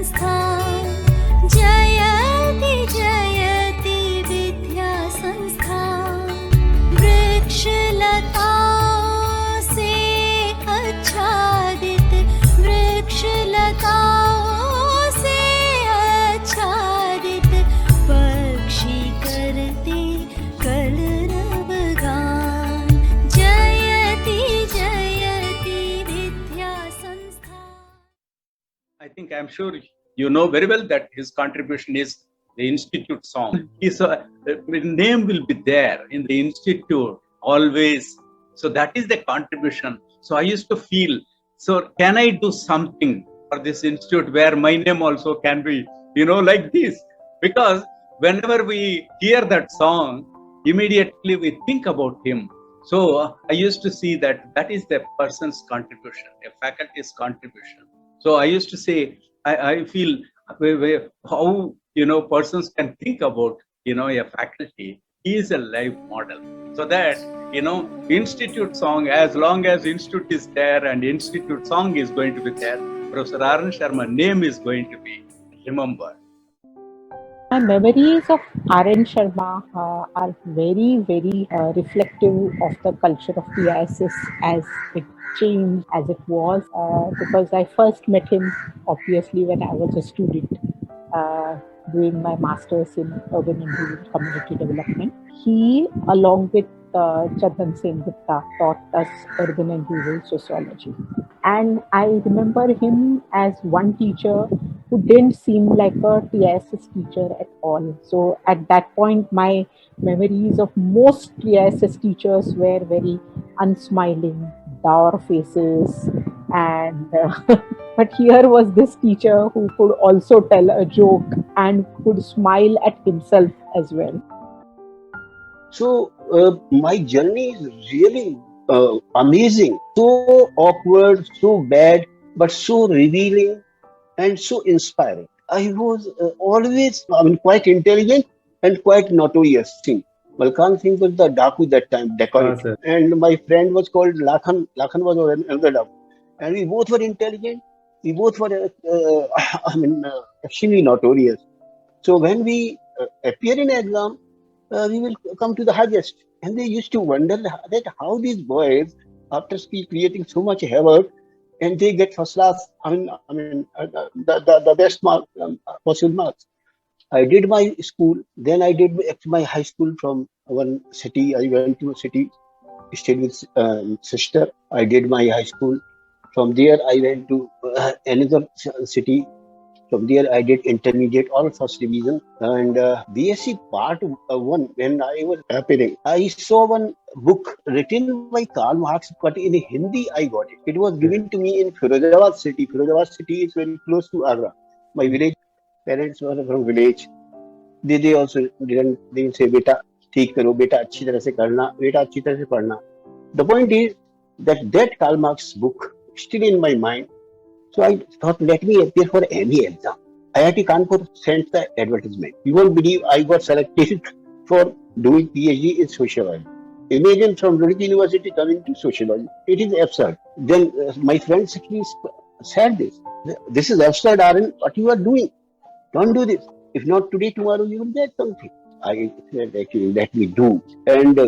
संस्थान, जयति जयति विद्या संस्थान। वृक्षलताओं से आच्छादित, वृक्षलताओं से आच्छादित, पक्षी करते कलरवगान। जयति जयति विद्या संस्थान। I think I'm sure you know very well that his contribution is the institute song. His name will be there in the institute always. So that is the contribution. So I used to feel, so can I do something for this institute where my name also can be, like this? Because whenever we hear that song, immediately we think about him. So I used to see that is the person's contribution, a faculty's contribution. So I used to say, I feel how persons can think about a faculty. He is a live model. So that institute song, as long as institute is there and institute song is going to be there, Professor R.N. Sharma name is going to be remembered. My memories of R.N. Sharma are very, very reflective of the culture of PISS as it changed, as it was, because I first met him, obviously, when I was a student doing my master's in urban and rural community development. He, along with Chandan Sen Gupta, taught us urban and rural sociology. And I remember him as one teacher who didn't seem like a TISS teacher at all. So at that point, my memories of most TISS teachers were very unsmiling, dour faces, and but here was this teacher who could also tell a joke and could smile at himself as well. So my journey is really amazing, so awkward, so bad, but so revealing and so inspiring. I was always, quite intelligent and quite notorious. Malkan Singh was the Daku that time, decorator. And my friend was called Lakhan. Lakhan was another Daku. And we both were intelligent. We both were, extremely notorious. So when we appear in exam, we will come to the highest. And they used to wonder that how these boys, after creating so much havoc, and they get first class, the best mark, possible marks. I did my school, then I did my high school from one city. I went to a city, stayed with sister. I did my high school. From there, I went to another city. From there, I did intermediate, all first division. And BSc part 1, when I was appearing, I saw one book written by Karl Marx, but in Hindi, I got it. It was given to me in Firozabad city. Firozabad city is very close to Agra. My village, parents were from village. They also didn't say, beta, theek karo, beta, achhi tarah se karna, beta, achhi tarah se padhna. The point is that Karl Marx book still in my mind. So I thought, let me appear for any exam. IIT Kanpur sent the advertisement. You won't believe I got selected for doing PhD in sociology. Imagine from Roorkee University coming to sociology. It is absurd. Then my friends actually said this. This is absurd, RN. What you are doing? Don't do this. If not today, tomorrow you will get something. I said, actually, let me do. And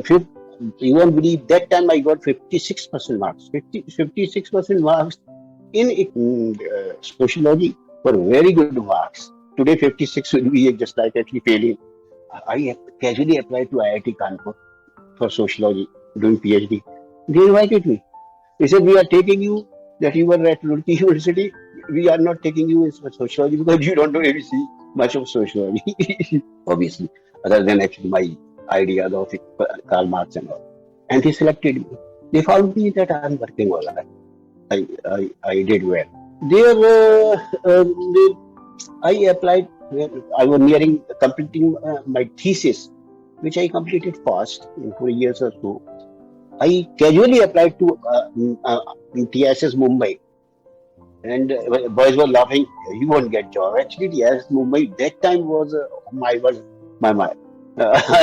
you won't believe, that time I got 56% marks. 56% marks in sociology were very good marks. Today 56 will be just like actually failing. I casually applied to IIT Kanpur for sociology, doing PhD. They invited me. They said, we are taking you, that you were at Roorkee University. We are not taking you in sociology because you don't know ABC much of sociology. Obviously, other than actually my ideas of Karl Marx and all. And they selected me. They found me that I am working all right. I did well. There, I applied. I was nearing completing my thesis, which I completed fast in 4 years or so. I casually applied to TISS Mumbai, and boys were laughing. You won't get job. Actually, TISS Mumbai that time was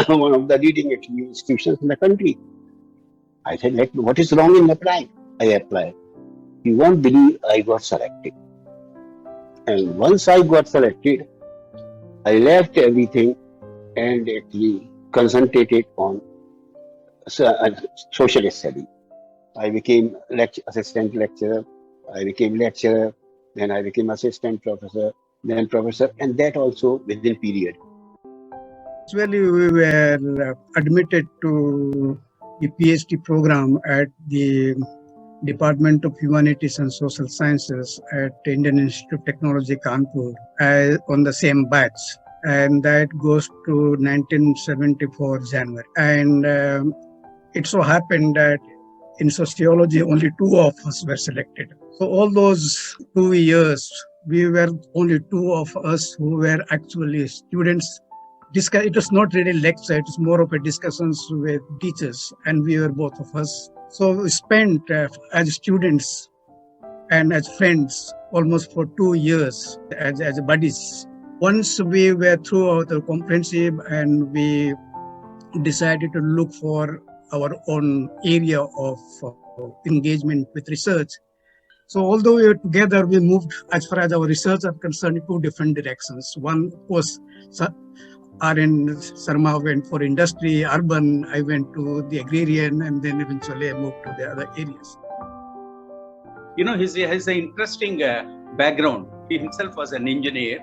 one of the leading institutions in the country. I said, what is wrong in applying? I applied. You won't believe I got selected. And once I got selected, I left everything and actually concentrated on social study. I became assistant lecturer, I became lecturer, then I became assistant professor, then professor, and that also within period. Actually, we were admitted to the PhD program at the Department of Humanities and Social Sciences at Indian Institute of Technology, Kanpur, on the same batch. And that goes to 1974 January. And it so happened that in sociology, only 2 of us were selected. So all those 2 years, we were only 2 of us who were actually students. It was not really lecture, it was more of a discussions with teachers, and we were both of us. So we spent as students and as friends almost for 2 years as buddies. Once we were through the comprehensive and we decided to look for our own area of engagement with research. So although we were together, we moved as far as our research are concerned in 2 different directions. One was R.N. Sharma went for industry, urban, I went to the agrarian, and then eventually I moved to the other areas. He has an interesting background. He himself was an engineer.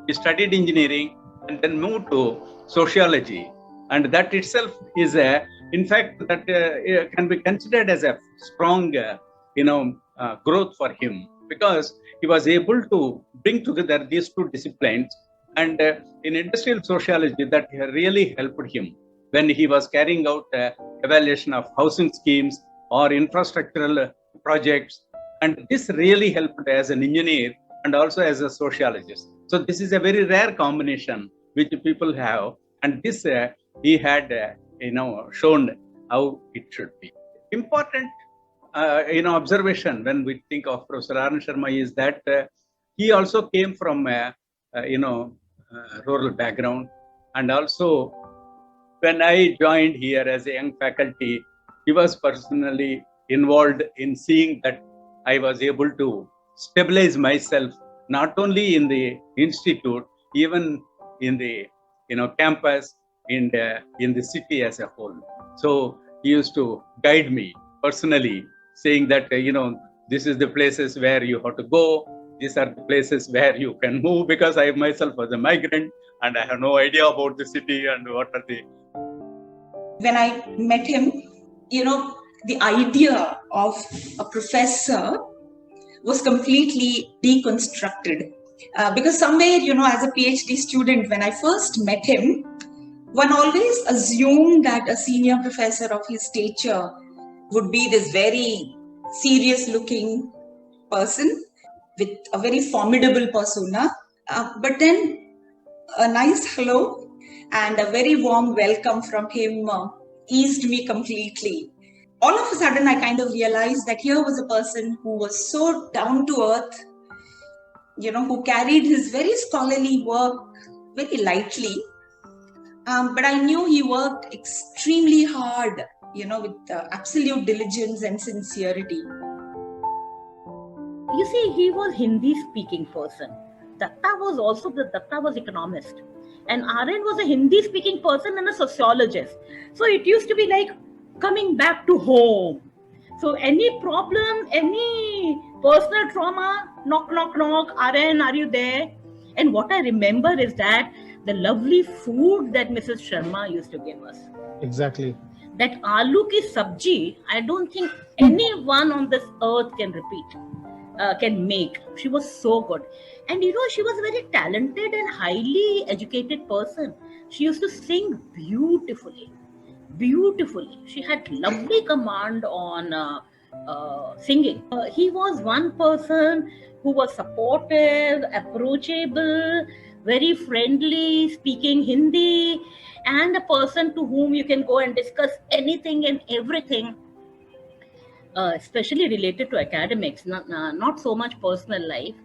He studied engineering and then moved to sociology. And that itself is, in fact, that can be considered as a strong, growth for him, because he was able to bring together these 2 disciplines. And in industrial sociology, that really helped him when he was carrying out evaluation of housing schemes or infrastructural projects. And this really helped as an engineer and also as a sociologist. So this is a very rare combination which people have. And this he had, shown how it should be. Important, observation when we think of Professor R.N. Sharma is that he also came from rural background, and also when I joined here as a young faculty, he was personally involved in seeing that I was able to stabilize myself not only in the institute, even in the campus, in the city as a whole. So he used to guide me personally, saying that this is the places where you have to go. These are the places where you can move, because I myself was a migrant and I have no idea about the city and what are the... When I met him, the idea of a professor was completely deconstructed. Because somewhere, as a PhD student, when I first met him, one always assumed that a senior professor of his stature would be this very serious looking person with a very formidable persona, but then a nice hello and a very warm welcome from him eased me completely. All of a sudden, I kind of realized that here was a person who was so down to earth, who carried his very scholarly work very lightly. But I knew he worked extremely hard, with absolute diligence and sincerity. You see, he was Hindi-speaking person. Datta was economist. And R.N. was a Hindi-speaking person and a sociologist. So it used to be like coming back to home. So any problem, any personal trauma, knock, knock, knock, R.N., are you there? And what I remember is that the lovely food that Mrs. Sharma used to give us. Exactly. That aloo ki sabji, I don't think anyone on this earth can repeat. Can make. She was so good. And she was a very talented and highly educated person. She used to sing beautifully. She had lovely command on singing. He was one person who was supportive, approachable, very friendly, speaking Hindi, and a person to whom you can go and discuss anything and everything. Especially related to academics, not so much personal life.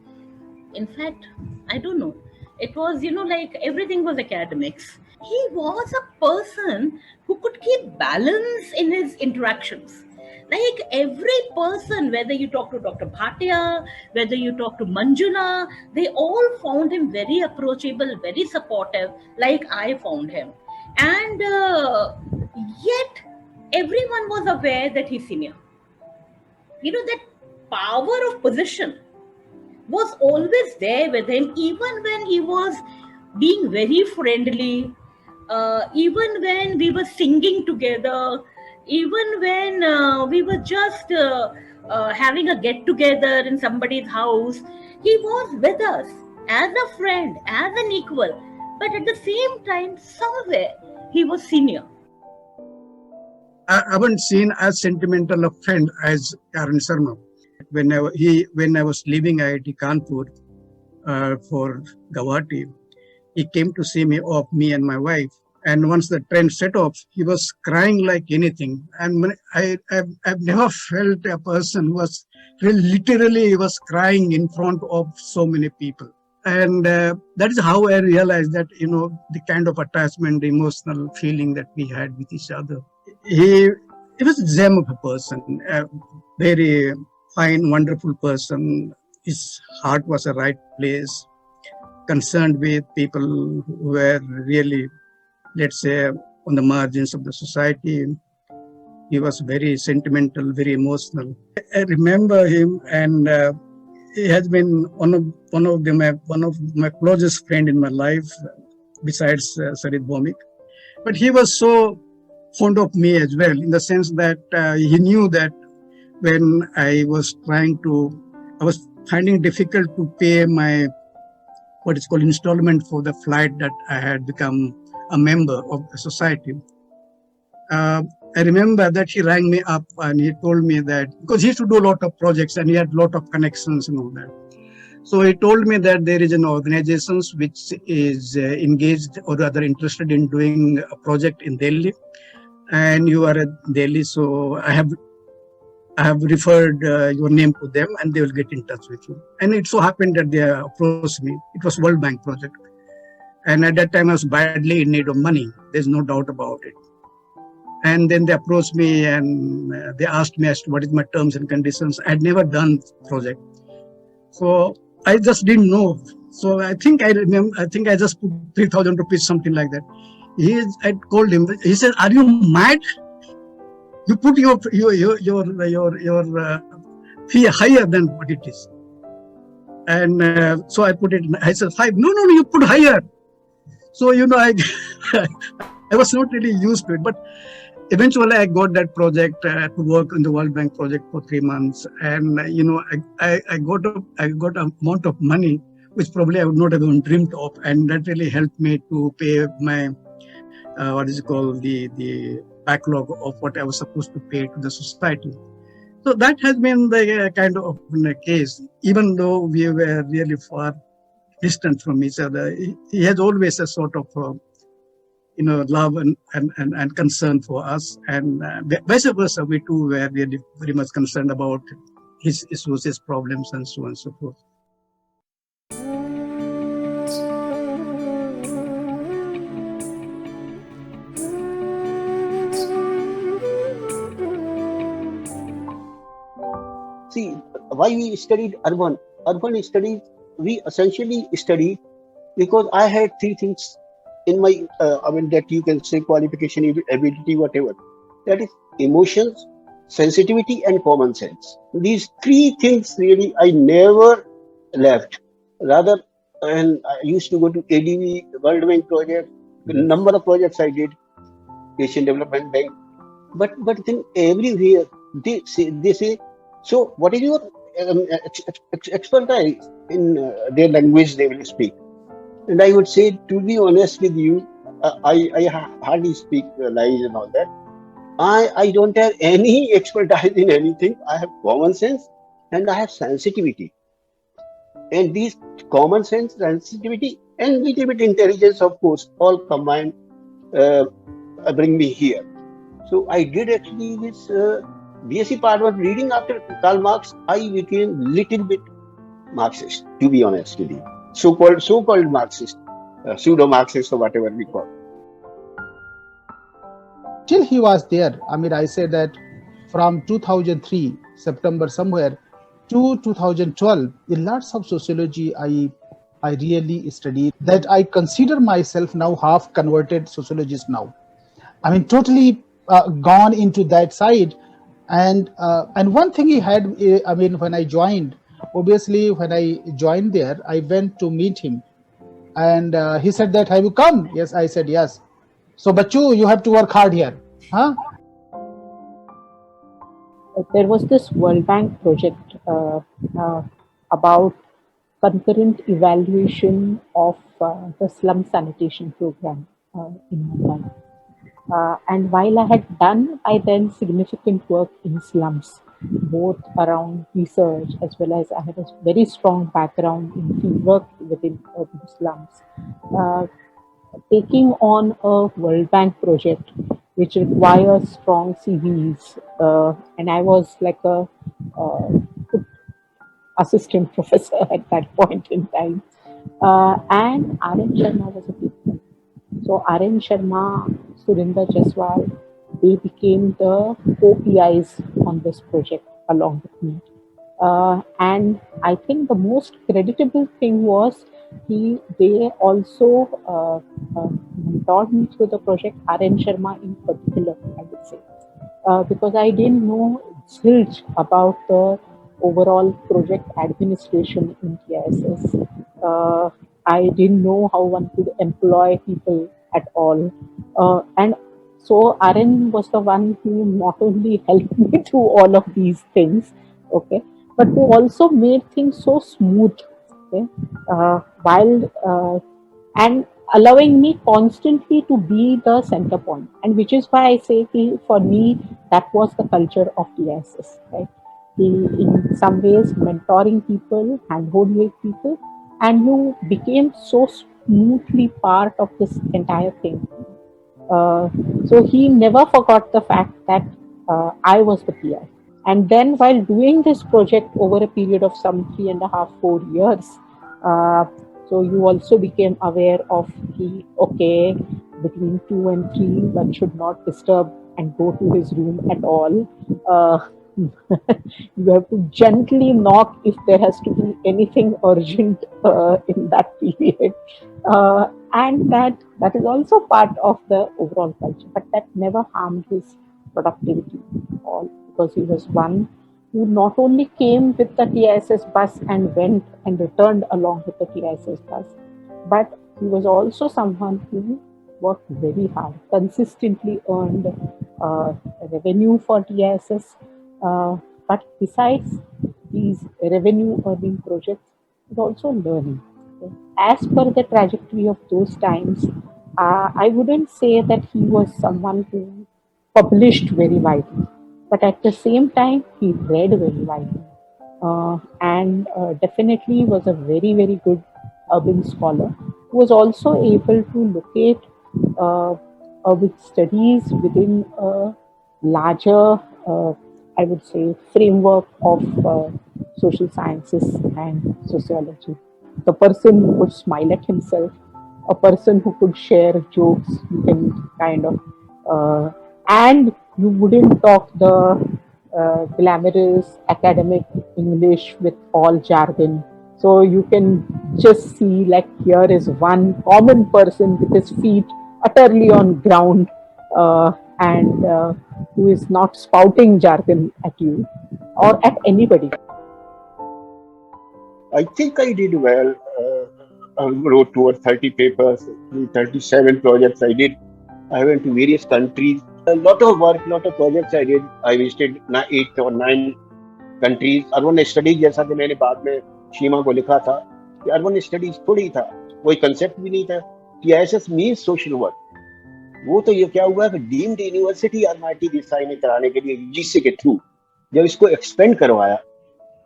In fact, I don't know. It was, like everything was academics. He was a person who could keep balance in his interactions. Like every person, whether you talk to Dr. Bhatia, whether you talk to Manjula, they all found him very approachable, very supportive, like I found him. And yet, everyone was aware that he's senior. That power of position was always there with him, even when he was being very friendly, even when we were singing together, even when we were just having a get together in somebody's house. He was with us as a friend, as an equal, but at the same time, somewhere he was senior. I haven't seen as sentimental a friend as Karan Sharma. When I was leaving IIT Kanpur for Guwahati, he came to see me off, me and my wife. And once the train set off, he was crying like anything. And I've never felt a person who was literally was crying in front of so many people. And that is how I realized that, the kind of attachment, emotional feeling that we had with each other. He was a gem of a person, a very fine, wonderful person. His heart was the right place, concerned with people who were really, let's say, on the margins of the society. He was very sentimental, very emotional. I remember him, and he has been one of my closest friend in my life, besides Sarit Bhomik. But he was so fond of me as well, in the sense that he knew that when I was finding it difficult to pay my what is called installment for the flight that I had become a member of the society. I remember that he rang me up and he told me that, because he used to do a lot of projects and he had a lot of connections and all that. So he told me that there is an organization which is engaged or rather interested in doing a project in Delhi, and you are at Delhi, so I have referred your name to them and they will get in touch with you. And it so happened that they approached me. It was World Bank project. And at that time I was badly in need of money. There's no doubt about it. And then they approached me and they asked me as to what is my terms and conditions. I had never done project. So I just didn't know. So I think I just put 3,000 rupees, something like that. I told him, he said, "Are you mad? You put your fee higher than what it is." And so I put it, I said 5. No, you put higher. So, I was not really used to it, but eventually I got that project to work on the World Bank project for 3 months. And, I got an amount of money, which probably I would not have even dreamed of. And that really helped me to pay my, the backlog of what I was supposed to pay to the society. So that has been the kind of case. Even though we were really far distant from each other, he has always a sort of, love and concern for us. And vice versa, we too were really very much concerned about his issues, his problems, and so on and so forth. See, why we studied urban studies, we essentially studied because I had 3 things in my, that you can say qualification, ability, whatever. That is emotions, sensitivity, and common sense. These 3 things really I never left. Rather, and I used to go to ADB, World Bank project, the number of projects I did, Asian Development Bank. But then everywhere they say, so what is your expertise in their language they will speak? And I would say, to be honest with you, I hardly speak lies and all that. I don't have any expertise in anything. I have common sense and I have sensitivity. And these common sense, sensitivity, and little bit intelligence, of course, all combined bring me here. So I did actually this BSc part was reading after Karl Marx. I became little bit Marxist, to be honest with you. So-called Marxist, pseudo-Marxist or whatever we call. Till he was there, I say that from 2003 September somewhere to 2012, in lots of sociology I really studied, that I consider myself now half converted sociologist now. I mean, totally gone into that side. And one thing he had, I mean, when I joined, obviously when I joined there, I went to meet him, and he said that, have you come? Yes, I said yes. So, Bachu, you have to work hard here, huh? There was this World Bank project uh, about concurrent evaluation of the slum sanitation program in Mumbai. And while I had done by then significant work in slums, both around research as well as I had a very strong background in field work within urban slums. Uh, Taking on a World Bank project which requires strong CVs, and I was like a uh, assistant professor at that point in time. And R.N. Sharma was a big one. So R.N. Sharma, Surinder Jaswal, they became the co-PIs on this project along with me. And I think the most creditable thing was they also mentored me through the project, R.N. Sharma in particular, I would say, because I didn't know zilch about the overall project administration in TISS. I didn't know how one could employ people at all. And so RN was the one who not only helped me through all of these things, okay, but who also made things so smooth, okay, while and allowing me constantly to be the center point. And which is why I say for me, that was the culture of TISS, right? In some ways, mentoring people, handholding people, and you became so smoothly part of this entire thing. Uh, so he never forgot the fact that I was the PI. And then while doing this project over a period of some 3.5, 4 years, so you also became aware of okay, between 2 and 3, one should not disturb and go to his room at all. You have to gently knock if there has to be anything urgent in that period. And that is also part of the overall culture, but that never harmed his productivity at all, because he was one who not only came with the TISS bus and went and returned along with the TISS bus, but he was also someone who worked very hard, consistently earned revenue for TISS. But besides these revenue earning projects, is also learning. Okay. As per the trajectory of those times, I wouldn't say that he was someone who published very widely, but at the same time, he read very widely. And definitely was a very, very good urban scholar who was also able to locate urban studies within a larger, I would say, framework of social sciences and sociology. The person who could smile at himself, a person who could share jokes, you can kind of, and you wouldn't talk the glamorous academic English with all jargon. So you can just see like here is one common person with his feet utterly on ground, and who is not spouting jargon at you or at anybody. I think I did well. I wrote over 30 papers, 37 projects I did. I went to various countries. A lot of work, lot of projects I did. I visited 8 or 9 countries. Urban studies जैसा कि मैंने बाद में शीमा को लिखा था कि urban studies थोड़ी था, कोई कंसेप्ट भी नहीं था. TISS means social work. वो तो ये क्या हुआ कि डीम्ड यूनिवर्सिटी RMIT देसाई ने कराने के लिए UGC के थ्रू जब इसको एक्सपेंड करवाया,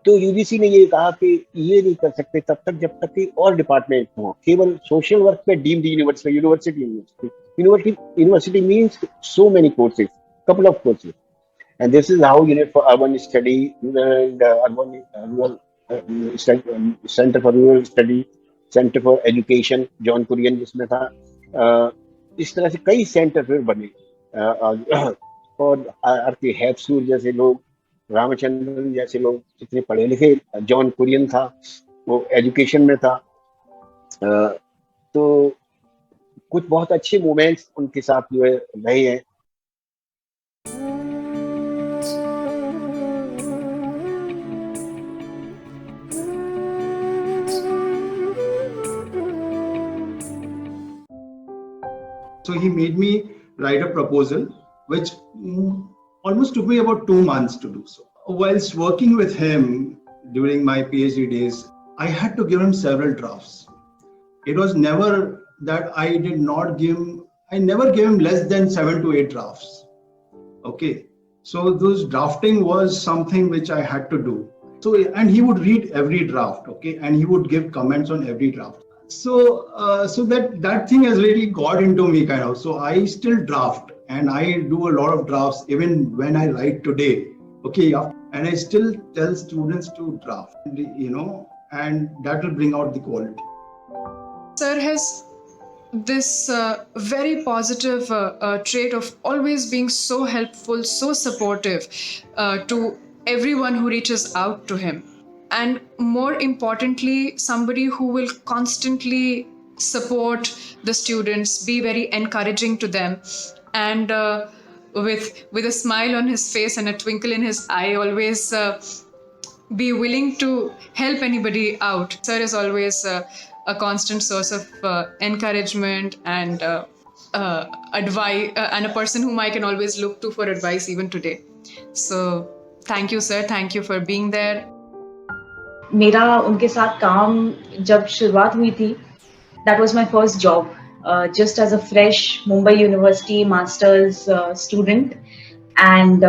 तो UGC ने ये कहा कि ये नहीं कर सकते तब तक जब तक कि और डिपार्टमेंट हो. केवल सोशल वर्क में deemed university means so many courses, couple of courses. And this is how Unit for Urban Study and Center for Rural Study, Center for Education, John Kurien जिसमें था, इस तरह से कई सेंटर फिर बने. और आरती हैप्सूर जैसे लोग, रामचंद्रन जैसे लोग, इतने पढ़े लिखे, जॉन कुरियन था, वो एजुकेशन में था। तो कुछ बहुत अच्छे मोमेंट्स उनके साथ जो है रहे हैं। So he made me write a proposal, which almost took me about 2 months to do so. Whilst working with him during my PhD days, I had to give him several drafts. It was never that I never gave him less than 7 to 8 drafts. Okay. So those drafting was something which I had to do. So, and he would read every draft, okay, and he would give comments on every draft. So that thing has really got into me kind of. So I still draft, and I do a lot of drafts even when I write today, okay, and I still tell students to draft, and that will bring out the quality. Sir has this very positive trait of always being so helpful, so supportive to everyone who reaches out to him. And more importantly, somebody who will constantly support the students, be very encouraging to them, and with a smile on his face and a twinkle in his eye, always be willing to help anybody out. Sir is always a constant source of encouragement and advice, and a person whom I can always look to for advice even today. So thank you, sir. Thank you for being there. मेरा उनके साथ काम जब शुरुआत हुई थी, that was my first job, just as a fresh Mumbai University master's student, and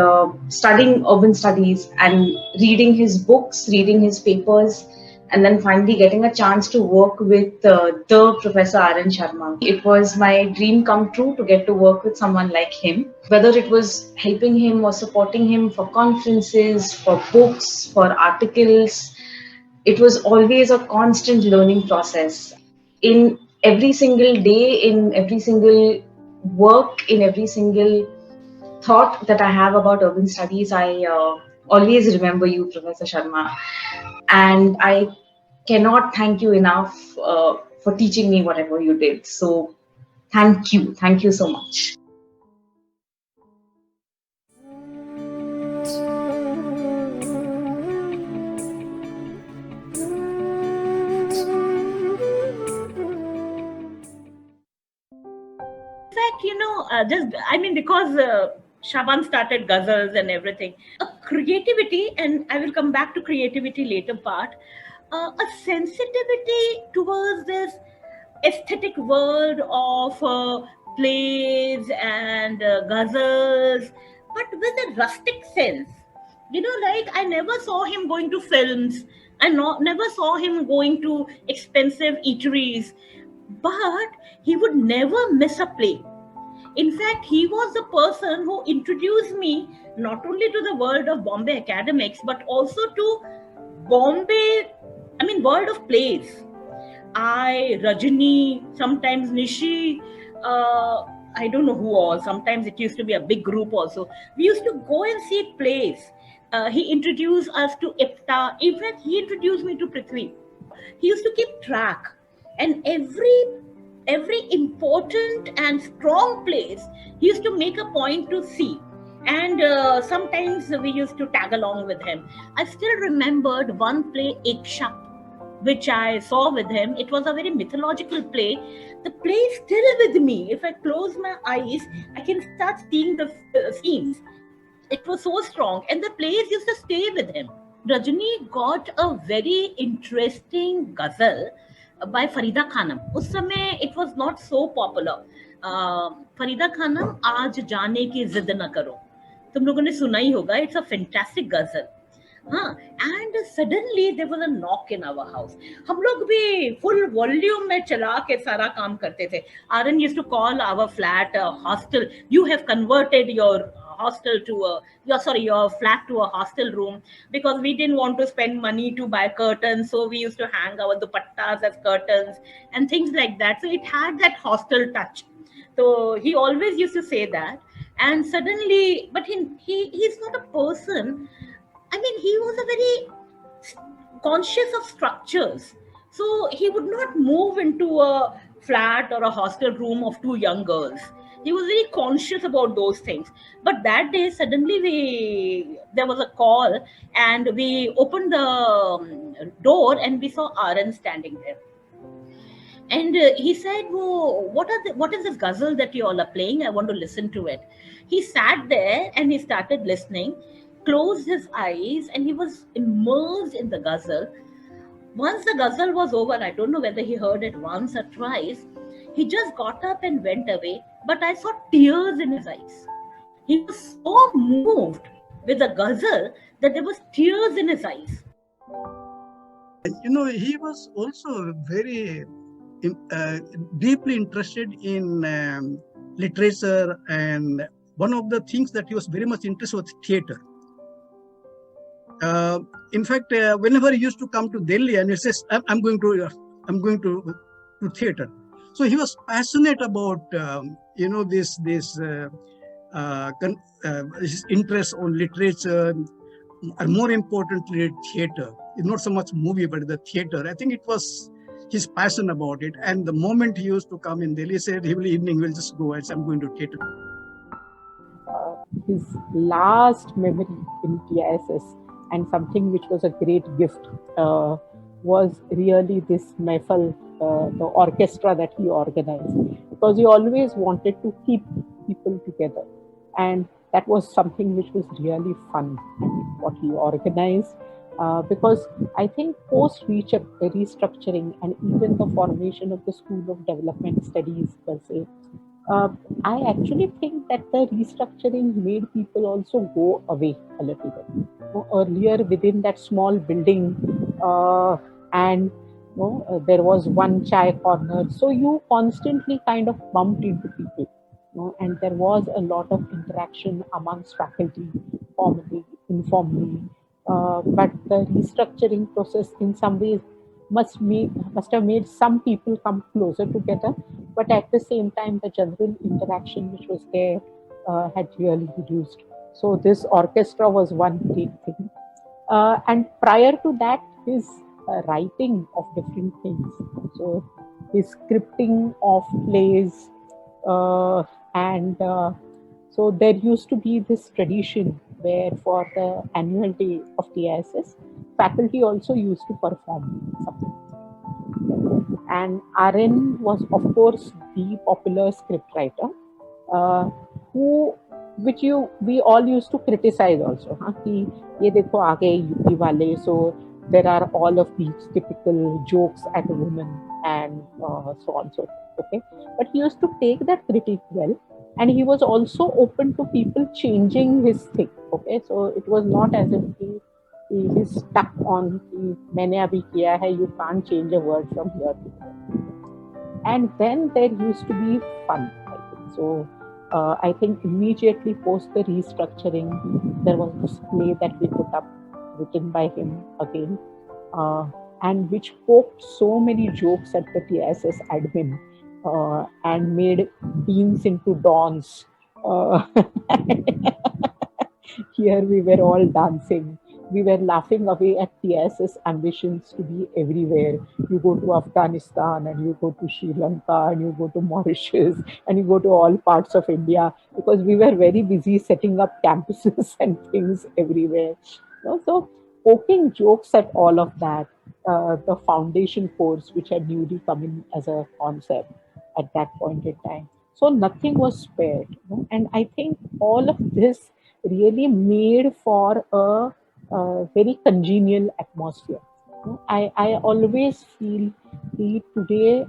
studying urban studies and reading his books, reading his papers, and then finally getting a chance to work with the Professor R.N. Sharma. It was my dream come true to get to work with someone like him, whether it was helping him or supporting him for conferences, for books, for articles. It was always a constant learning process. In every single day, in every single work, in every single thought that I have about urban studies, I always remember you, Professor Sharma. And I cannot thank you enough for teaching me whatever you did. So thank you. Thank you so much. Because Shaban started ghazals and everything, a creativity, and I will come back to creativity later part, a sensitivity towards this aesthetic world of plays and ghazals, but with a rustic sense. Like I never saw him going to films. I never saw him going to expensive eateries, but he would never miss a play. In fact, he was the person who introduced me not only to the world of Bombay academics, but also to world of plays. Rajini, sometimes Nishi, I don't know who all, sometimes it used to be a big group also. We used to go and see plays. He introduced us to Ipta. In fact, he introduced me to Prithvi. He used to keep track. And every important and strong place, he used to make a point to see. And sometimes we used to tag along with him. I still remembered one play, Ekshap, which I saw with him. It was a very mythological play. The play is still with me. If I close my eyes, I can start seeing the scenes. It was so strong. And the plays used to stay with him. Rajini got a very interesting ghazal by Farida Khanum. उस समय it was not so popular. Farida Khanum, आज जाने की जिद न करो. तुम लोगों ने सुना ही होगा. It's a fantastic ghazal. And suddenly there was a knock in our house. हम लोग भी full volume में चला के सारा काम करते थे. RN used to call our flat a hostel. You have converted your hostel to your flat to a hostel room, because we didn't want to spend money to buy curtains, so we used to hang our dupattas as curtains and things like that. So it had that hostel touch. So he always used to say that. And suddenly, but he's not a person. I mean, he was a very conscious of structures. So he would not move into a flat or a hostel room of two young girls. He was very conscious about those things. But that day, suddenly there was a call, and we opened the door, and we saw Aaron standing there. And he said, "Oh, what is this ghazal that you all are playing? I want to listen to it." He sat there and he started listening, closed his eyes, and he was immersed in the ghazal. Once the ghazal was over, I don't know whether he heard it once or twice, he just got up and went away. But I saw tears in his eyes. He was so moved with the ghazal that there was tears in his eyes. He was also very deeply interested in literature, and one of the things that he was very much interested was theater. In fact, whenever he used to come to Delhi, and he says, "I'm going to theater," so he was passionate about his interest on literature, and more importantly, theater. It's not so much movie, but the theater. I think it was his passion about it. And the moment he used to come in Delhi, he said every evening we'll just go and say, "I'm going to theater." His last memory in TISS, and something which was a great gift, was really this mehfal, the orchestra that he organized, because he always wanted to keep people together, and that was something which was really fun, what he organized. Because I think post restructuring and even the formation of the School of Development Studies per se, I actually think that the restructuring made people also go away a little bit. Earlier, within that small building, and there was one chai corner, so you constantly kind of bumped into people, and there was a lot of interaction amongst faculty, formally, informally. But the restructuring process in some ways must have made some people come closer together, but at the same time the general interaction which was there had really reduced. So this orchestra was one great thing. And prior to that, his writing of different things, so his scripting of plays, and so there used to be this tradition where for the annual day of TISS, faculty also used to perform something. And Aaron was, of course, the popular scriptwriter, we all used to criticize also. Ki, ye dekho aage UP wale, so there are all of these typical jokes at a woman and so on so forth. Okay, but he used to take that critique well. And he was also open to people changing his thing. Okay, so it was not as if he is stuck on "maine abhi kiya hai," you can't change a word from here to there. And then there used to be fun, I think. So I think immediately post the restructuring, there was this play that we put up, written by him again, and which poked so many jokes at the TISS admin. And made beans into dawns. Here we were all dancing. We were laughing away at TISS ambitions to be everywhere. You go to Afghanistan, and you go to Sri Lanka, and you go to Mauritius, and you go to all parts of India, because we were very busy setting up campuses and things everywhere. So poking jokes at all of that, the foundation course which had newly come in as a concept at that point in time. So nothing was spared. And I think all of this really made for a very congenial atmosphere. I always feel today,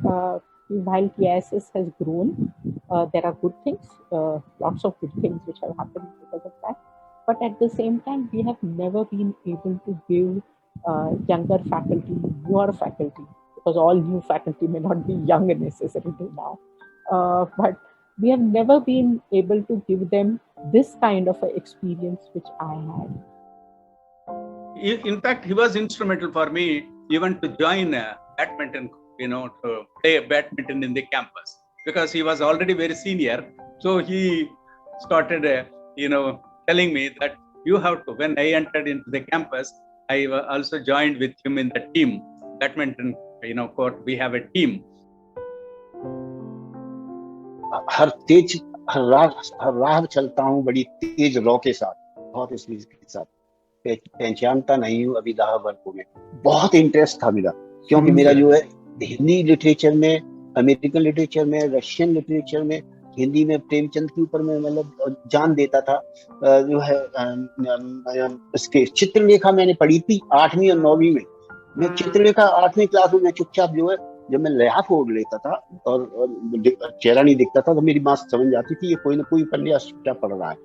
while TISS has grown, there are good things, lots of good things which have happened because of that. But at the same time, we have never been able to give younger faculty, newer faculty, because all new faculty may not be young necessarily now. But we have never been able to give them this kind of an experience which I had. In fact, he was instrumental for me even to join badminton, to play badminton in the campus, because he was already very senior. So he started, telling me that you have to. When I entered into the campus, I also joined with him in the team, badminton, court. We have a team. हर राह चलता हूँ बड़ी तेज रौ के साथ, बहुत speed के साथ, पहचानता नहीं हूँ अभी राह वर्गों में। बहुत इंटरेस्ट था मेरा, क्योंकि मेरा जो है हिंदी लिटरेचर में, अमेरिकन लिटरेचर में, रशियन लिटरेचर में, हिंदी में प्रेमचंद के ऊपर मैं मतलब जान देता था। जो है इसके चित्रलेखा मैंने पढ़ी थी 8वीं और 9वीं में। मैं चित्रलेखा 8वीं क्लास में मैं चुपचाप जो है, जब मैं लिहाफ ओढ़ लेता था और चेहरा नहीं दिखता था, तो मेरी माँ समझ जाती थी ये कोई ना कोई उपन्यास क्या पढ़ रहा है।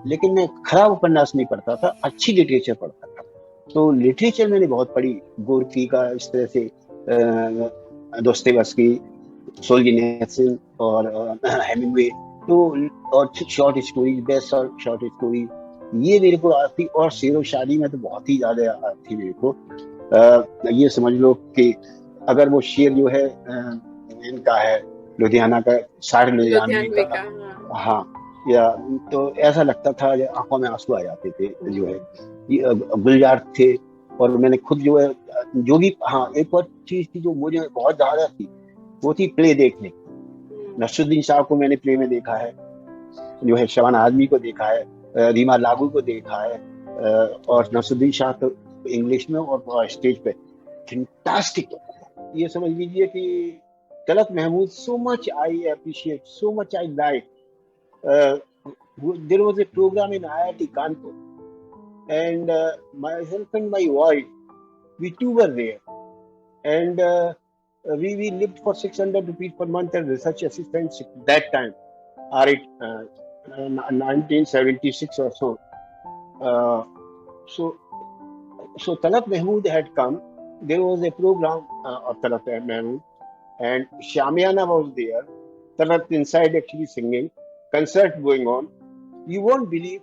लेकिन मैं खराब उपन्यास नहीं पढ़ता था, अच्छी लिटरेचर पढ़ता था। तो लिटरेचर मैंने बहुत पढ़ी, गोरकी का, इस तरह से दोस्तोयेवस्की, सोल्जेनित्सिन और हेमिंगवे, तो और short stories, best short story ये मेरे को आती। और शेर व शायरी में तो बहुत ही ज्यादा आती मेरे को। ये समझ लो कि अगर वो शेर जो है इनका है लुधियाना का, सारे लुधियानवी का, हाँ, या तो ऐसा लगता था आंखों में आंसू आ जाते थे। जो है गुलजार थे, और मैंने खुद जो है जो भी, हाँ, एक और चीज थी जो मुझे बहुत ज्यादा थी, वो थी प्ले देखने। नसरुद्दीन शाह को मैंने प्ले में देखा है, जो है शबाना आजमी को देखा है, रीमा लागू को देखा है, और नसरुद्दीन शाह तो इंग्लिश में और स्टेज पे फैंटास्टिक। ये समझ लीजिए कि Talat Mahmood, so much I appreciate, so much I like. There was a program in IIT Kanpur, and myself and my wife, we two were there, and we lived for 600 rupees per month as research assistants that time, or 1976 or so. So Talat Mahmood had come. There was a program of Talat Mahmood, and Shamiana was there. Talat inside actually singing, concert going on. You won't believe,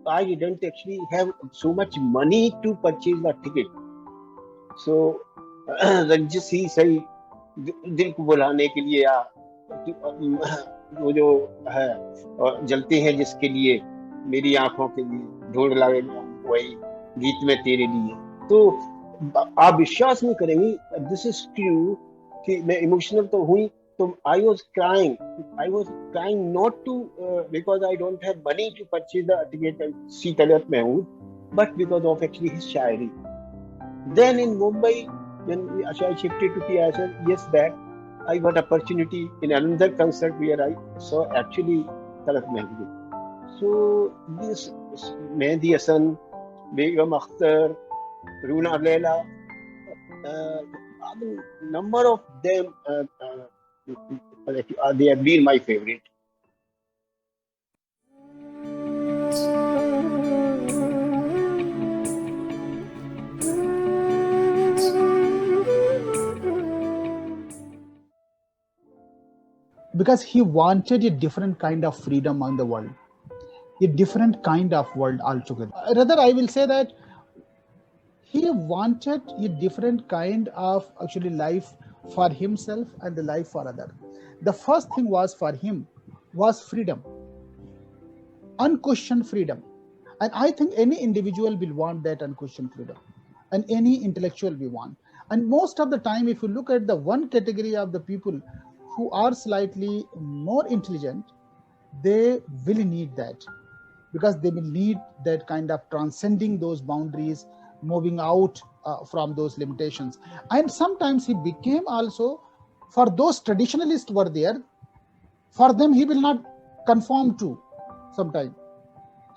I didn't actually have so much money to purchase the ticket. So रंजिश ही सही दिल को बुलाने के लिए, या वो जो है और जलते हैं जिसके लिए, मेरी आंखों के लिए ढूंढ लाए वही गीत में तेरे लिए। तो आप विश्वास नहीं करेंगी, दिस इज ट्रू, कि मैं इमोशनल तो हुई। तो I was crying not to because I don't have money to purchase the ticket and see Talat Mahmood, but because of actually his shairi. Then in Mumbai, when I shifted to PISL years back, I got opportunity in another concert where I saw actually Talat Mahmood. So this Mehdi Hasan, Begum Akhtar, Runa Leila, number of them, they have been my favorite. Because he wanted a different kind of freedom on the world, a different kind of world altogether. Rather, I will say that he wanted a different kind of actually life for himself and the life for others. The first thing was for him was freedom, unquestioned freedom. And I think any individual will want that unquestioned freedom, and any intellectual will want. And most of the time, if you look at the one category of the people who are slightly more intelligent, they will need that, because they will need that kind of transcending those boundaries, moving out from those limitations. And sometimes he became also, for those traditionalists were there, for them he will not conform to sometimes.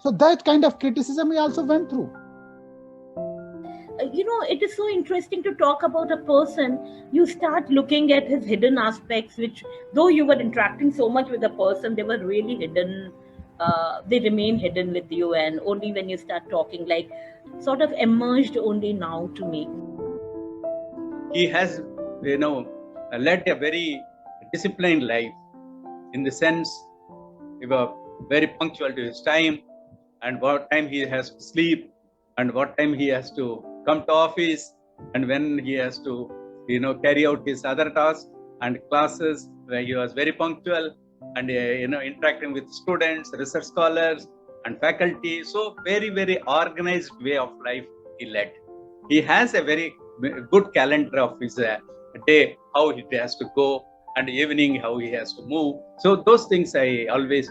So that kind of criticism he also went through. It is so interesting to talk about a person. You start looking at his hidden aspects, which, though you were interacting so much with the person, they were really hidden. They remain hidden with you, and only when you start talking, like, sort of emerged only now to me. He has, led a very disciplined life, in the sense he was very punctual to his time, and what time he has to sleep, and what time he has to come to office, and when he has to, carry out his other tasks and classes, where he was very punctual. and interacting with students, research scholars, and faculty. So very, very organized way of life he led. He has a very good calendar of his day, how he has to go, and evening how he has to move. So those things I always,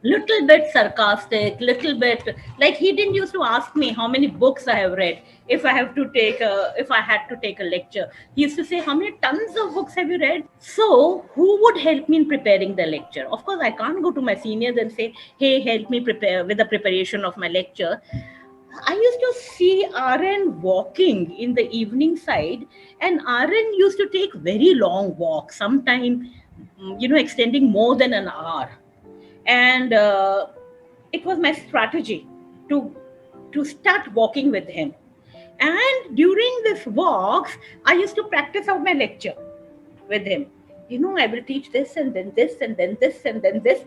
little bit sarcastic, little bit like he didn't used to ask me how many books I have read if I had to take a lecture. He used to say, how many tons of books have you read? So who would help me in preparing the lecture? Of course, I can't go to my seniors and say, hey, help me prepare with the preparation of my lecture. I used to see RN walking in the evening side, and RN used to take very long walks, sometimes extending more than an hour. And it was my strategy to start walking with him. And during this walks, I used to practice out my lecture with him. I will teach this and then this and then this and then this.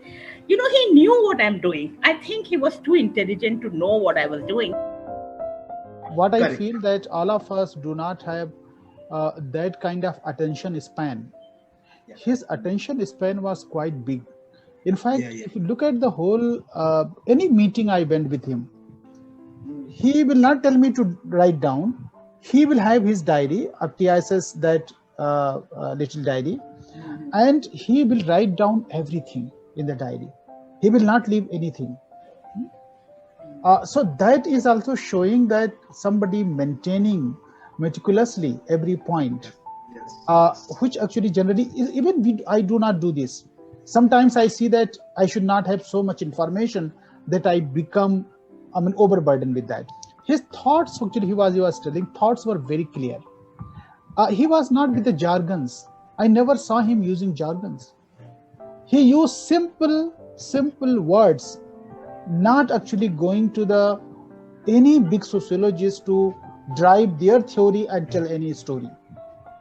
He knew what I'm doing. I think he was too intelligent to know what I was doing. What I feel that all of us do not have that kind of attention span. His attention span was quite big. In fact, if you look at the whole, any meeting I went with him, he will not tell me to write down. He will have his diary, up TISS, that little diary, and he will write down everything in the diary. He will not leave anything. So that is also showing that somebody maintaining meticulously every point, which actually generally, I do not do this. Sometimes I see that I should not have so much information that I become, overburdened with that. His thoughts, actually, he was telling, thoughts were very clear. He was not with the jargons. I never saw him using jargons. He used simple words, not actually going to any big sociologist to drive their theory and tell any story.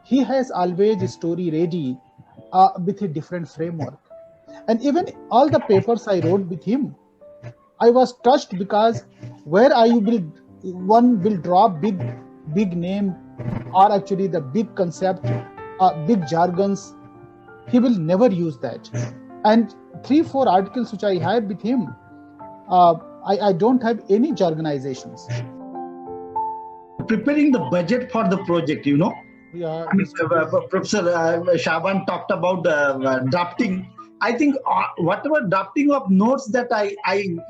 He has always a story ready with a different framework. And even all the papers I wrote with him, I was touched, because where one will draw big name, or actually the big concept, big jargons, he will never use that. And 3-4 articles which I had with him, I don't have any jargonizations. Preparing the budget for the project, Yeah, Professor Shaban talked about drafting. I think whatever drafting of notes that I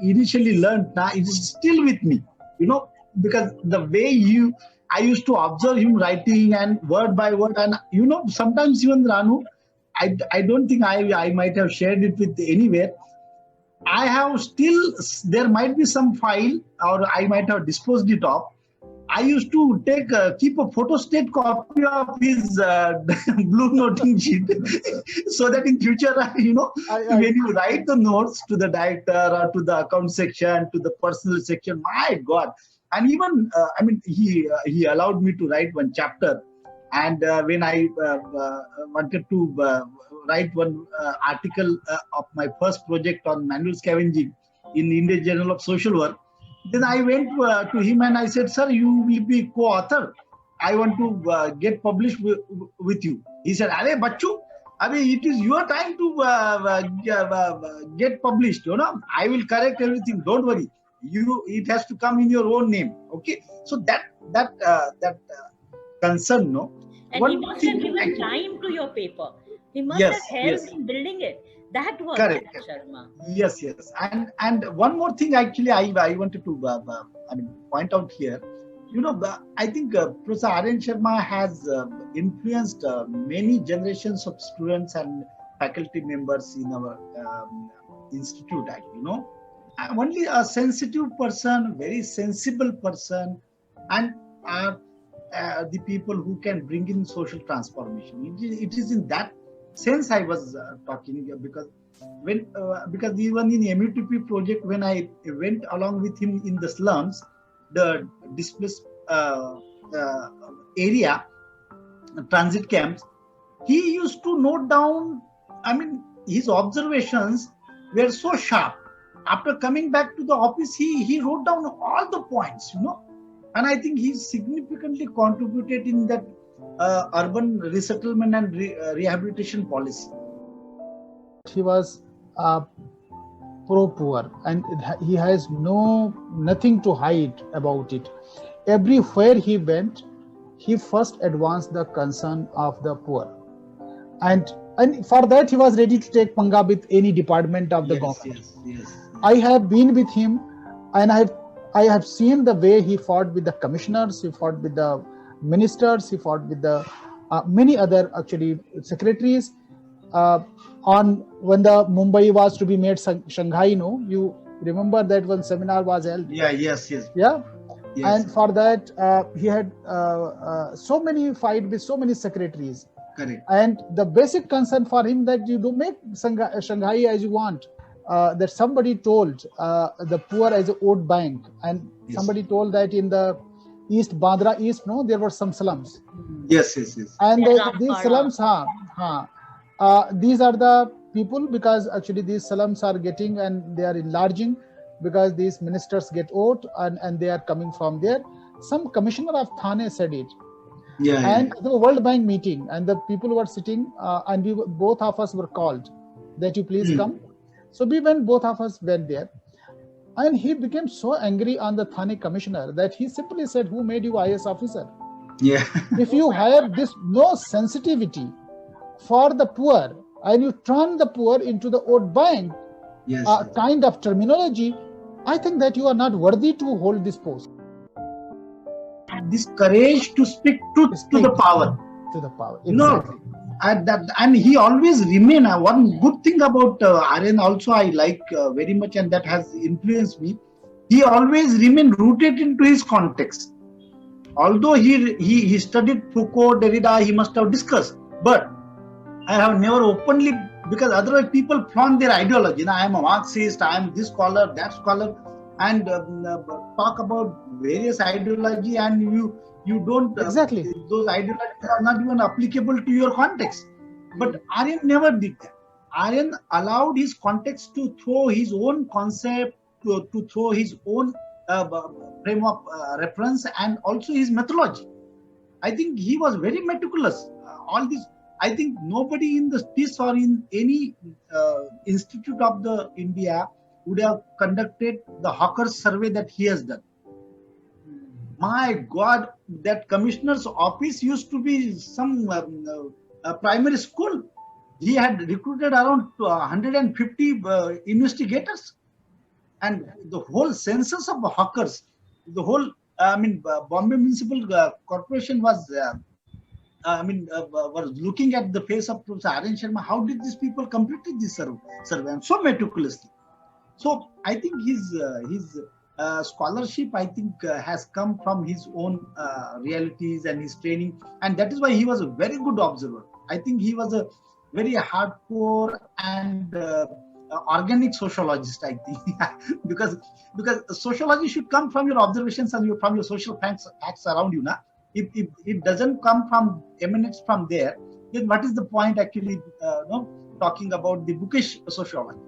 initially learned, now it is still with me, because the way I used to observe him writing and word by word, and sometimes even Ranu, I don't think I might have shared it with anywhere. I have still, there might be some file, or I might have disposed it off. I used to keep a photostat copy of his blue noting sheet, so that in future, when you write the notes to the director or to the account section, to the personal section, my God. And even, he allowed me to write one chapter. And when I wanted to write one article of my first project on manual scavenging in the Indian Journal of Social Work, then I went to him and I said, sir, you will be co-author. I want to get published with you. He said, Arey Bachu, it is your time to get published. I will correct everything. Don't worry. It has to come in your own name. Okay. So that concern, no. And he must have given time to your paper. He must have helped in building it. That was correct. Sharma. Yes. And one more thing, actually, I wanted to point out here. I think Professor R.N. Sharma has influenced many generations of students and faculty members in our institute. Only a sensitive person, very sensible person, and the people who can bring in social transformation. It is in that sense I was talking, because even in the MUTP project, when I went along with him in the slums, the displaced area, transit camps, he used to note down, his observations were so sharp. After coming back to the office, he wrote down all the points, and I think he significantly contributed in that urban resettlement and rehabilitation policy. he was pro-poor, and he has nothing to hide about it. Everywhere he went, he first advanced the concern of the poor, and for that he was ready to take panga with any department of the government. Yes. I have been with him, and I have seen the way he fought with the commissioners, he fought with the ministers, he fought with the many other actually secretaries on when the Mumbai was to be made Shanghai. No, you remember that one seminar was held. Yes. Yeah. Yes. And for that he had so many fight with so many secretaries. Correct. And the basic concern for him that you do make Shanghai as you want. That somebody told the poor as a vote bank, and Yes. somebody told that in the East, Bandra East, no, there were some slums. Yes. And Yeah, these Rampada. slums, these are the people, because actually these slums are getting and they are enlarging because these ministers get vote and they are coming from there. Some commissioner of Thane said it. And the World Bank meeting, and the people were sitting, and both of us were called that you please come. So we went, both of us went there, and he became so angry on the Thane commissioner that he simply said, "Who made you IS officer? Yeah. If you have this no sensitivity for the poor, and you turn the poor into the vote bank Yes. kind of terminology, I think that you are not worthy to hold this post." This courage to speak truth to the power. To the power. No, Exactly. and he always remain. One good thing about Aryan also I like very much, and that has influenced me. He always remained rooted into his context. Although he studied Foucault, Derrida, he must have discussed, but I have never openly, because otherwise people flaunt their ideology. I am a Marxist, I am this scholar, that scholar, and talk about various ideology, and you don't Exactly. those ideologies are not even applicable to your context. But Aryan never did that. Aryan allowed his context to throw his own concept, to throw his own frame of reference, and also his methodology. I think he was very meticulous. All this, I think nobody in the TISS or in any institute of the India would have conducted the Hawker's survey that he has done. My God, that commissioner's office used to be some primary school. He had recruited around 150 investigators, and the whole census of hawkers, the whole, Bombay Municipal Corporation was, was looking at the face of Professor Aryan Sharma. How did these people completed this survey, and so meticulously? So I think his scholarship, I think, has come from his own realities and his training, and that is why he was a very good observer. I think he was a very hardcore and organic sociologist, I think, because sociology should come from your observations and from your social facts around you. If it doesn't come from, emanates from there, then what is the point actually talking about the bookish sociology?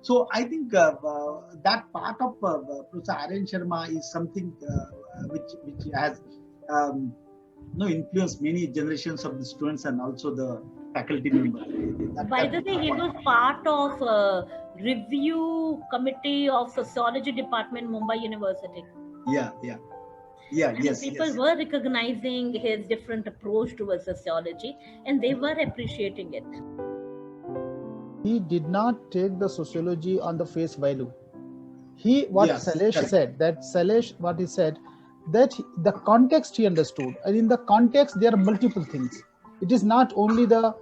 So I think that part of Professor Aryan Sharma is something which has influenced many generations of the students and also the faculty members. By the way, he was part of review committee of sociology department, Mumbai University. And people were recognizing his different approach towards sociology, and they were appreciating it. He did not take the sociology on the face value. Sailesh said, that the context he understood, and in the context there are multiple things. It is not only the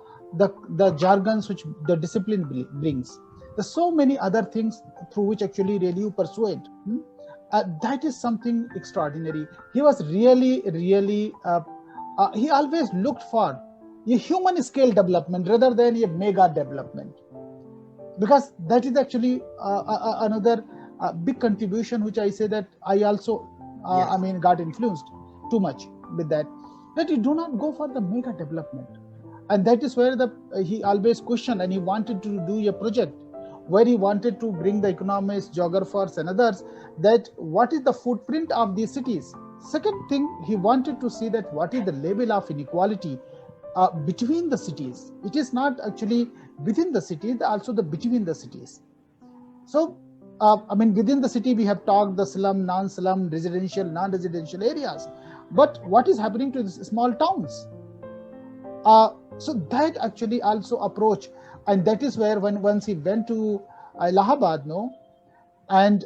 jargons which the discipline brings. There's so many other things through which actually really you pursue it. That is something extraordinary. He was really, he always looked for a human scale development rather than a mega development. Because that is actually another big contribution, which I say that I also, got influenced too much with that you do not go for the mega development. And that is where he always questioned, and he wanted to do a project where he wanted to bring the economists, geographers and others, that what is the footprint of these cities. Second thing, he wanted to see that what is the level of inequality between the cities. It is not actually within the city, also the between the cities. So, within the city, we have talked the slum, non-slum, residential, non-residential areas. But what is happening to these small towns? So that actually also approach, and that is where once he went to Allahabad, and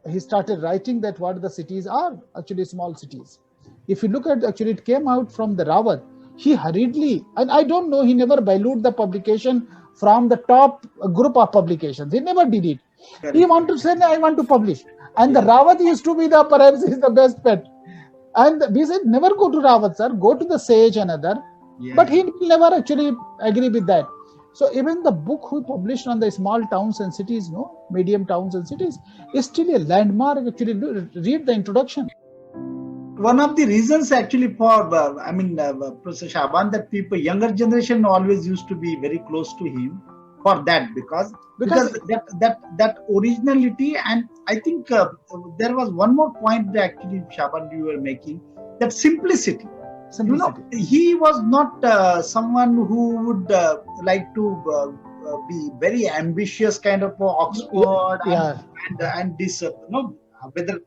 he started writing that what the cities are actually small cities. If you look at, actually it came out from the Rawat. He hurriedly, and I don't know, he never valued the publication from the top group of publications. He never did it. Correct. He wanted to say, I want to publish. And the Rawat used to be perhaps is the best pet. And we said, never go to Rawat, sir, go to the Sage and other. Yeah. But he never actually agree with that. So even the book we published on the small towns and cities, medium towns and cities, is still a landmark. Actually, read the introduction. One of the reasons actually for, Professor Shaban, that younger generation always used to be very close to him for that, because that originality. And I think there was one more point that actually, Shaban, you were making, that simplicity. He was not someone who would like to be very ambitious kind of Oxford and this, whether,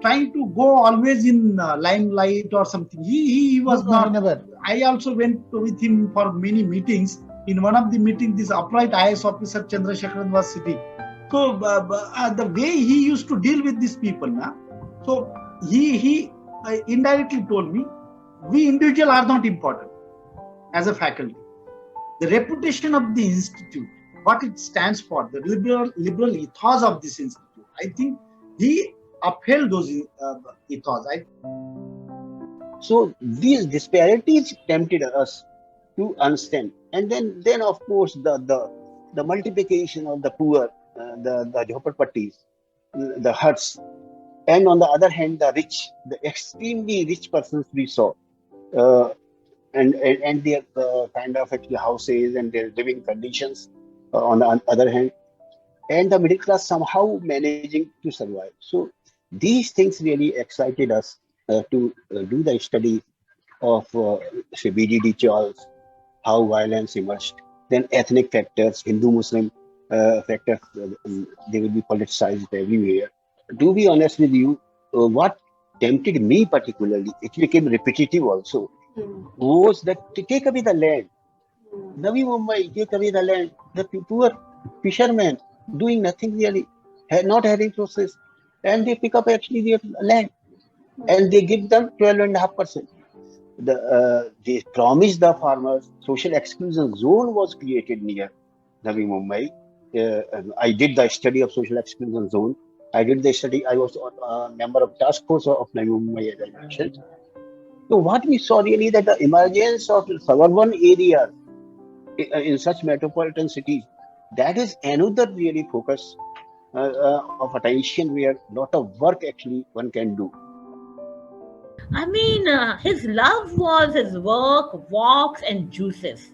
trying to go always in limelight or something. He was not. Never. I also went with him for many meetings. In one of the meetings, this upright IAS officer Chandrasekharan was sitting. So the way he used to deal with these people, so he indirectly told me, we individuals are not important as a faculty. The reputation of the institute, what it stands for, the liberal ethos of this institute, I think he upheld those ethos. So these disparities tempted us to understand, and then of course the multiplication of the poor, the jhopparpattis, the huts, and on the other hand the rich, the extremely rich persons we saw, and their kind of actually houses and their living conditions on the other hand, and the middle class somehow managing to survive. So these things really excited us to do the study of say BDD Charles, how violence emerged, then ethnic factors, Hindu-Muslim factors, they will be politicized everywhere. To be honest with you, what tempted me particularly, it became repetitive also, was that to take away the land. Navi Mumbai, take away the land. The poor fishermen doing nothing really, not having resources, and they pick up actually their land, and they give them 12.5%. They promised the farmers social exclusion zone was created near Navi Mumbai. I did the study of social exclusion zone. I did the study. I was a member of task force of Navi Mumbai, as I mentioned. So what we saw really that the emergence of suburban areas in such metropolitan cities, that is another really focus of attention where a lot of work actually one can do. His love was his work, walks, and juices.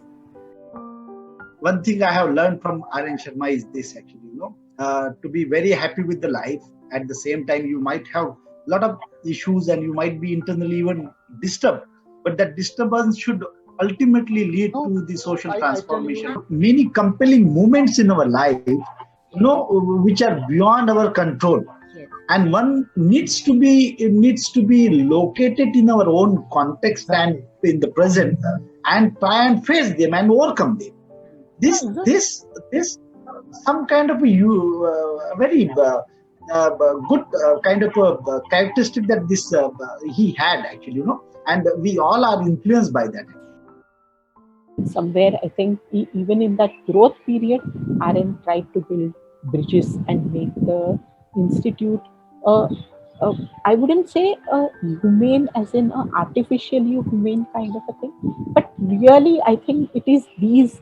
One thing I have learned from R.N. Sharma is this actually, to be very happy with the life. At the same time, you might have a lot of issues and you might be internally even disturbed, but that disturbance should ultimately lead to the social transformation. Many compelling moments in our life, which are beyond our control. And one needs to be located in our own context and in the present, and try and face them and overcome them. This some kind of a very good kind of a characteristic that this he had actually, and we all are influenced by that. Somewhere, I think even in that growth period, RN tried to build bridges and make the institute, I wouldn't say humane as in an artificially humane kind of a thing, but really I think it is these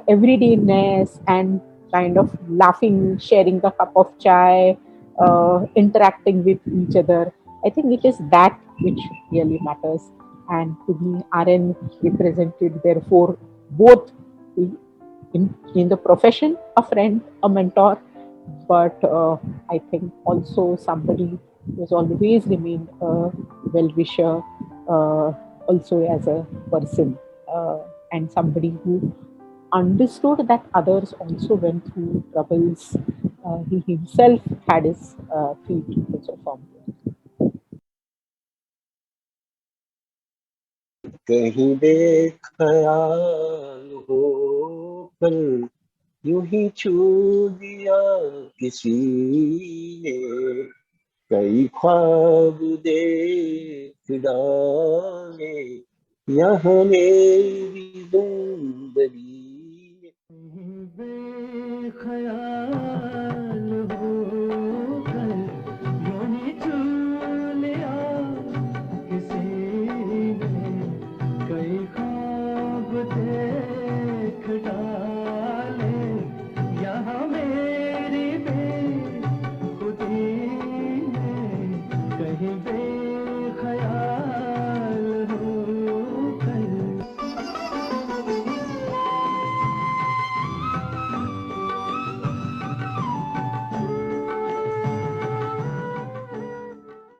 everydayness and kind of laughing, sharing the cup of chai, interacting with each other. I think it is that which really matters. And to me, RN represented therefore both in the profession, a friend, a mentor, but I think also somebody who has always remained a well-wisher, also as a person, and somebody who understood that others also went through troubles. He himself had his feet also firm. कहीं बेख्याल होकर यूं ही छू दिया किसी ने, कई ख्वाब देख डाले यहाँ मेरी